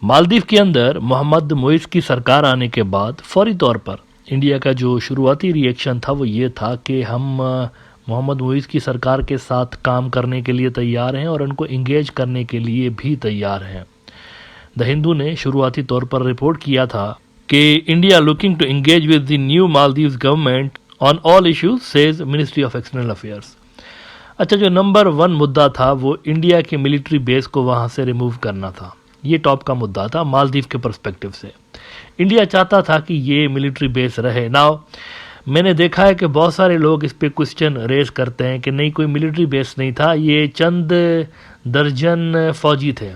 मालदीव के अंदर मोहम्मद मुइज़ की सरकार आने के बाद फौरी तौर पर इंडिया का जो शुरुआती रिएक्शन था वो ये था कि हम मोहम्मद मुइज़ की सरकार के साथ काम करने के लिए तैयार हैं और उनको इंगेज करने के लिए भी तैयार हैं। द हिंदू ने शुरुआती तौर पर रिपोर्ट किया था कि India looking to engage with the new Maldives government on all issues, says Ministry of External Affairs. अच्छा, जो नंबर 1 मुद्दा था वो इंडिया के मिलिट्री बेस को वहाँ से रिमूव करना था। ये टॉप का मुद्दा था मालदीव के पर्सपेक्टिव से। इंडिया चाहता था कि ये मिलिट्री बेस रहे। नाउ मैंने देखा है कि बहुत सारे लोग इस पे क्वेश्चन रेज करते हैं कि नहीं, कोई मिलिट्री बेस नहीं था, ये चंद दर्जन फौजी थे।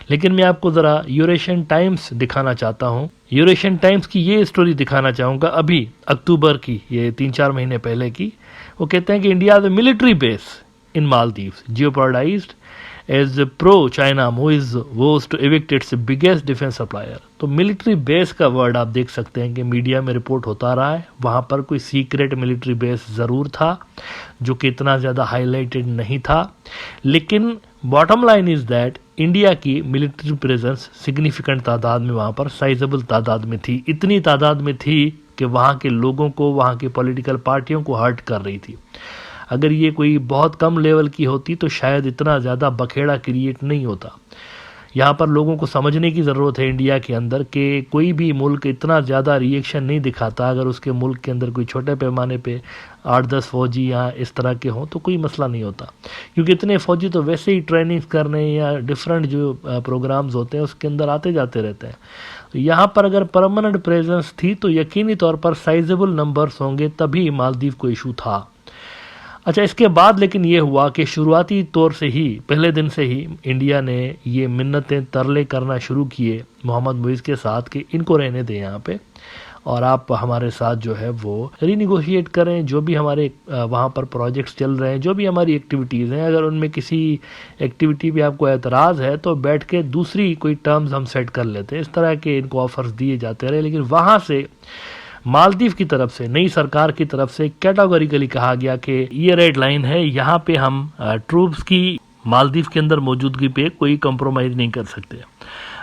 लेकिन मैं आपको ज़रा यूरेशियन टाइम्स दिखाना चाहता हूँ। यूरेशियन टाइम्स की ये स्टोरी दिखाना चाहूँगा, अभी अक्टूबर की, ये 3-4 महीने पहले की। वो कहते हैं कि India the military base in Maldives jeopardized as pro-China Muiz was to evict its biggest defense supplier। तो मिलिट्री बेस का वर्ड आप देख सकते हैं कि मीडिया में रिपोर्ट होता रहा है। वहाँ पर कोई सीक्रेट मिलिट्री बेस ज़रूर था जो कि इतना ज़्यादा हाईलाइटेड नहीं था, लेकिन bottom line is that India की मिलिट्री प्रेजेंस सिग्निफिकेंट तादाद में वहाँ पर साइजेबल तादाद में थी। इतनी तादाद में थी कि वहाँ के लोगों को, वहाँ की पॉलिटिकल पार्टियों को हर्ट कर रही थी। अगर ये कोई बहुत कम लेवल की होती तो शायद इतना ज़्यादा बखेड़ा क्रिएट नहीं होता। यहाँ पर लोगों को समझने की ज़रूरत है इंडिया के अंदर कि कोई भी मुल्क इतना ज़्यादा रिएक्शन नहीं दिखाता अगर उसके मुल्क के अंदर कोई छोटे पैमाने पे 8-10 फौजी या इस तरह के हों तो कोई मसला नहीं होता, क्योंकि इतने फौजी तो वैसे ही ट्रेनिंग्स करने या डिफरेंट जो प्रोग्राम्स होते हैं उसके अंदर आते जाते रहते हैं। तो यहाँ पर अगर परमानेंट प्रेजेंस थी तो यकीनी तौर पर साइजेबल नंबर्स होंगे, तभी मालदीव को इशू था। अच्छा, इसके बाद लेकिन ये हुआ कि शुरुआती तौर से ही, पहले दिन से ही इंडिया ने ये मिन्नतें तरले करना शुरू किए मोहम्मद मुइज़ के साथ कि इनको रहने दें यहाँ पे और आप हमारे साथ जो है वो रीनिगोशिएट करें। जो भी हमारे वहाँ पर प्रोजेक्ट्स चल रहे हैं, जो भी हमारी एक्टिविटीज़ हैं, अगर उनमें किसी एक्टिविटी पे आपको एतराज़ है तो बैठ के दूसरी कोई टर्म्स हम सेट कर लेते हैं। इस तरह के इनको ऑफर्स दिए जाते रहे, लेकिन वहाँ से मालदीव की तरफ से, नई सरकार की तरफ से कैटेगोरिकली कहा गया कि ये रेड लाइन है, यहाँ पे हम ट्रूप्स की मालदीव के अंदर मौजूदगी पे कोई कंप्रोमाइज़ नहीं कर सकते।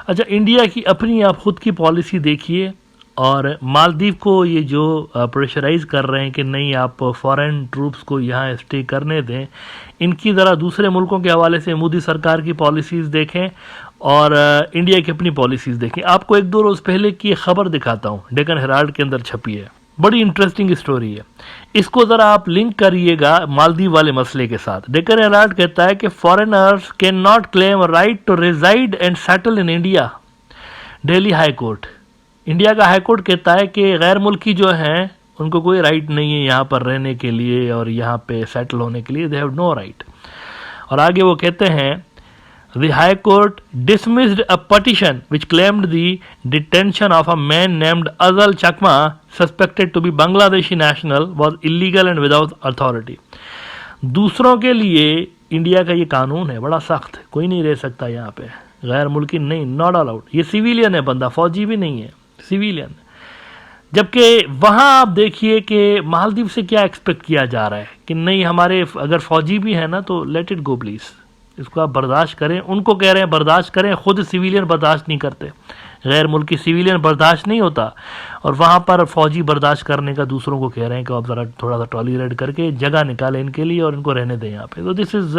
अच्छा, इंडिया की अपनी आप खुद की पॉलिसी देखिए और मालदीव को ये जो प्रेशराइज कर रहे हैं कि नहीं आप फॉरेन ट्रूप्स को यहाँ स्टे करने दें, इनकी ज़रा दूसरे मुल्कों के हवाले से मोदी सरकार की पॉलिसीज़ देखें और इंडिया की अपनी पॉलिसीज़ देखें। आपको 1-2 रोज़ पहले की खबर दिखाता हूँ, डेक्कन हेराल्ड के अंदर छपी है, बड़ी इंटरेस्टिंग स्टोरी है। इसको ज़रा आप लिंक करिएगा मालदीव वाले मसले के साथ। डेक्कन हेराल्ड कहता है कि foreigners can not claim right to reside and settle in India. Delhi high court, India का हाई कोर्ट कहता है कि गैर मुल्की जो हैं उनको कोई राइट नहीं है यहाँ पर रहने के लिए और यहाँ पे सेटल होने के लिए, दे हैव नो राइट। और आगे वो कहते हैं The High Court dismissed a petition which claimed the detention of a man named Azal Chakma, suspected to be Bangladeshi national, was illegal and without authority। दूसरों के लिए इंडिया का ये कानून है, बड़ा सख्त है, कोई नहीं रह सकता यहाँ पे, गैर मुल्की नहीं, नॉट अलाउड। ये सिविलियन है बंदा, फौजी भी नहीं है, सिविलियन। जबकि वहाँ आप देखिए कि मालदीव से क्या एक्सपेक्ट किया जा रहा है कि नहीं, हमारे अगर फौजी भी है ना तो लेट इट गो प्लीज़, इसको आप बर्दाश्त करें। उनको कह रहे हैं बर्दाश्त करें, खुद सिविलियन बर्दाश्त नहीं करते, गैर मुल्की सिविलियन बर्दाश्त नहीं होता और वहाँ पर फौजी बर्दाश्त करने का दूसरों को कह रहे हैं कि आप ज़रा थोड़ा सा टॉलरेट करके जगह निकालें इनके लिए और इनको रहने दें यहाँ पे। तो this is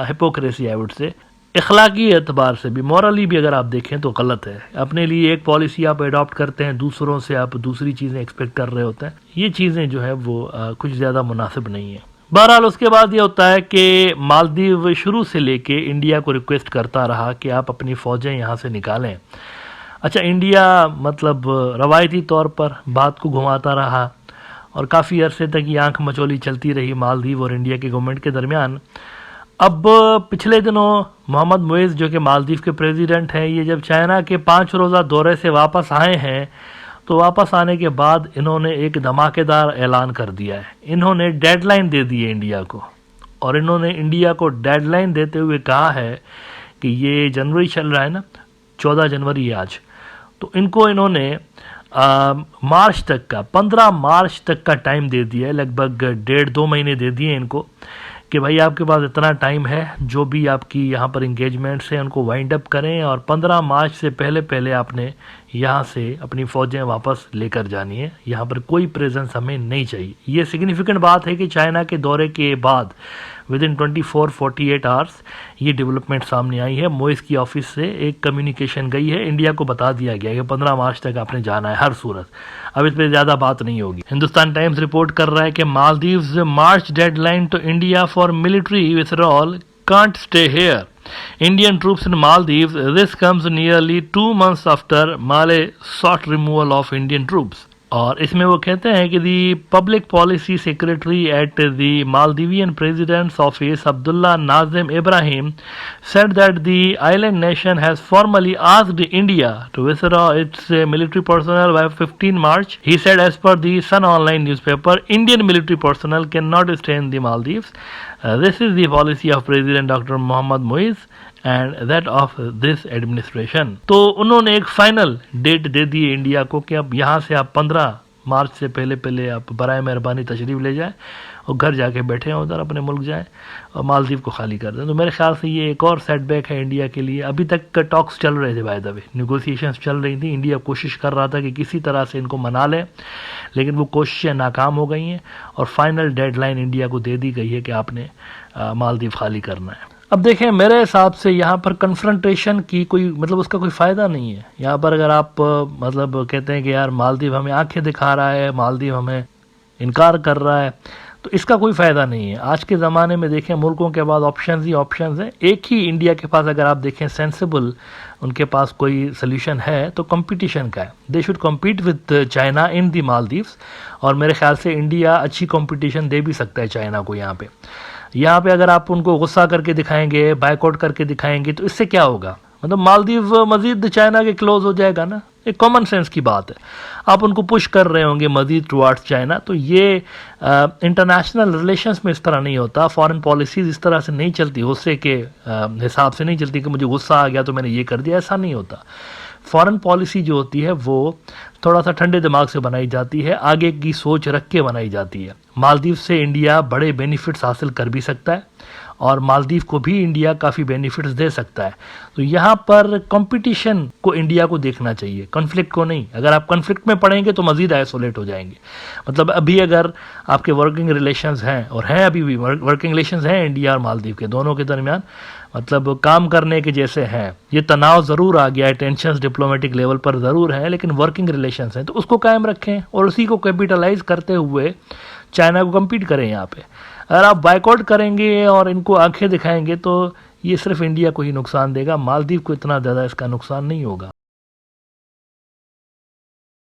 hypocrisy I would say. इखलाकी एतबार से भी, मॉरली भी अगर आप देखें तो गलत है। अपने लिए एक पॉलिसी आप अडॉप्ट करते हैं, दूसरों से आप दूसरी चीज़ें एक्सपेक्ट कर रहे होते हैं, ये चीज़ें जो है वो कुछ ज़्यादा मुनासिब नहीं है। बहरहाल उसके बाद ये होता है कि मालदीव शुरू से लेके इंडिया को रिक्वेस्ट करता रहा कि आप अपनी फ़ौजें यहाँ से निकालें। अच्छा, इंडिया मतलब रवायती तौर पर बात को घुमाता रहा और काफ़ी अरसे तक ये आंख मचोली चलती रही मालदीव और इंडिया के गवर्नमेंट के दरमियान। अब पिछले दिनों मोहम्मद मुइज़ जो कि मालदीव के प्रेसिडेंट हैं, ये जब चाइना के 5 रोज़ा दौरे से वापस आए हैं तो वापस आने के बाद इन्होंने एक धमाकेदार ऐलान कर दिया है। इन्होंने डेडलाइन दे दी है इंडिया को और इन्होंने इंडिया को डेडलाइन देते हुए कहा है कि ये जनवरी चल रहा है ना, 14 जनवरी है आज, तो इनको इन्होंने मार्च तक का, 15 मार्च तक का टाइम दे दिया है, लगभग 1.5-2 महीने दे दिए इनको कि भाई आपके पास इतना टाइम है, जो भी आपकी यहाँ पर इंगेजमेंट्स हैं उनको वाइंड अप करें और 15 मार्च से पहले पहले आपने यहाँ से अपनी फ़ौजें वापस लेकर जानी है। यहाँ पर कोई प्रेजेंस हमें नहीं चाहिए। ये सिग्निफिकेंट बात है कि चाइना के दौरे के बाद विद इन 24-48 आवर्स ये डेवलपमेंट सामने आई है। मोइस की ऑफिस से एक कम्युनिकेशन गई है, इंडिया को बता दिया गया कि 15 मार्च तक आपने जाना है हर सूरत। अब इस पर ज़्यादा बात नहीं होगी। हिंदुस्तान टाइम्स रिपोर्ट कर रहा है कि Maldives March deadline to India for military withdrawal can't stay here. Indian troops in Maldives. This comes nearly 2 months after Male sought removal of Indian troops. और इसमें वो कहते हैं कि the public policy secretary at the Maldivian president's office Abdulla Nazim Ibrahim said that the island nation has formally asked India to withdraw its military personnel by 15 March. He said, as per the Sun online newspaper, Indian military personnel cannot stay in the Maldives. This is the policy of President Dr. Mohammad Moiz and that of this administration. तो उन्होंने एक final date दे दी है India को कि अब यहाँ से आप 15 मार्च से पहले पहले आप बराए मेहरबानी तशरीफ़ ले जाएं और घर जाके बैठे हैं उधर, अपने मुल्क जाएं और मालदीव को खाली कर दें। तो मेरे ख्याल से ये एक और सेटबैक है इंडिया के लिए। अभी तक टॉक्स चल रहे थे, बाय द वे नेगोशिएशंस चल रही थी, इंडिया कोशिश कर रहा था कि किसी तरह से इनको मना लें, लेकिन वो कोशिशें नाकाम हो गई हैं और फाइनल डेडलाइन इंडिया को दे दी गई है कि आपने मालदीव खाली करना है। अब देखें, मेरे हिसाब से यहाँ पर कन्फ्रंटेशन की कोई मतलब उसका कोई फ़ायदा नहीं है। यहाँ पर अगर आप मतलब कहते हैं कि यार मालदीव हमें आंखें दिखा रहा है, मालदीव हमें इनकार कर रहा है, तो इसका कोई फ़ायदा नहीं है। आज के ज़माने में देखें मुल्कों के पास ऑप्शंस ही ऑप्शंस हैं। एक ही इंडिया के पास अगर आप देखें सेंसिबल उनके पास कोई सोल्यूशन है तो कंपटीशन का है। They should compete with China in the Maldives, और मेरे ख्याल से इंडिया अच्छी कंपटीशन दे भी सकता है चाइना को। यहाँ पे अगर आप उनको गुस्सा करके दिखाएंगे, बायकॉट करके दिखाएंगे, तो इससे क्या होगा? मतलब मालदीव मजीद चाइना के क्लोज हो जाएगा ना। एक कॉमन सेंस की बात है। आप उनको पुश कर रहे होंगे मजीद टुवार्ड्स चाइना, तो ये इंटरनेशनल रिलेशंस में इस तरह नहीं होता। फॉरेन पॉलिसीज इस तरह से नहीं चलती, गुस्से के हिसाब से नहीं चलती कि मुझे गुस्सा आ गया तो मैंने ये कर दिया, ऐसा नहीं होता। फॉरेन पॉलिसी जो होती है वो थोड़ा सा ठंडे दिमाग से बनाई जाती है, आगे की सोच रख के बनाई जाती है। मालदीव से इंडिया बड़े बेनिफिट्स हासिल कर भी सकता है और मालदीव को भी इंडिया काफ़ी बेनिफिट्स दे सकता है। तो यहाँ पर कंपटीशन को इंडिया को देखना चाहिए, कॉन्फ्लिक्ट को नहीं। अगर आप कॉन्फ्लिक्ट में पड़ेंगे तो मज़ीद आइसोलेट हो जाएंगे। मतलब अभी अगर आपके वर्किंग रिलेशंस हैं, और हैं अभी भी वर्किंग रिलेशंस हैं इंडिया और मालदीव के दोनों के दरमियान, मतलब काम करने के जैसे हैं। ये तनाव ज़रूर आ गया है, टेंशन्स डिप्लोमेटिक लेवल पर ज़रूर हैं, लेकिन वर्किंग रिलेशंस हैं तो उसको कायम रखें और उसी को कैपिटलाइज करते हुए चाइना को कम्पीट करें। यहाँ पे अगर आप बायकॉट करेंगे और इनको आंखें दिखाएंगे तो ये सिर्फ इंडिया को ही नुकसान देगा, मालदीव को इतना ज़्यादा इसका नुकसान नहीं होगा।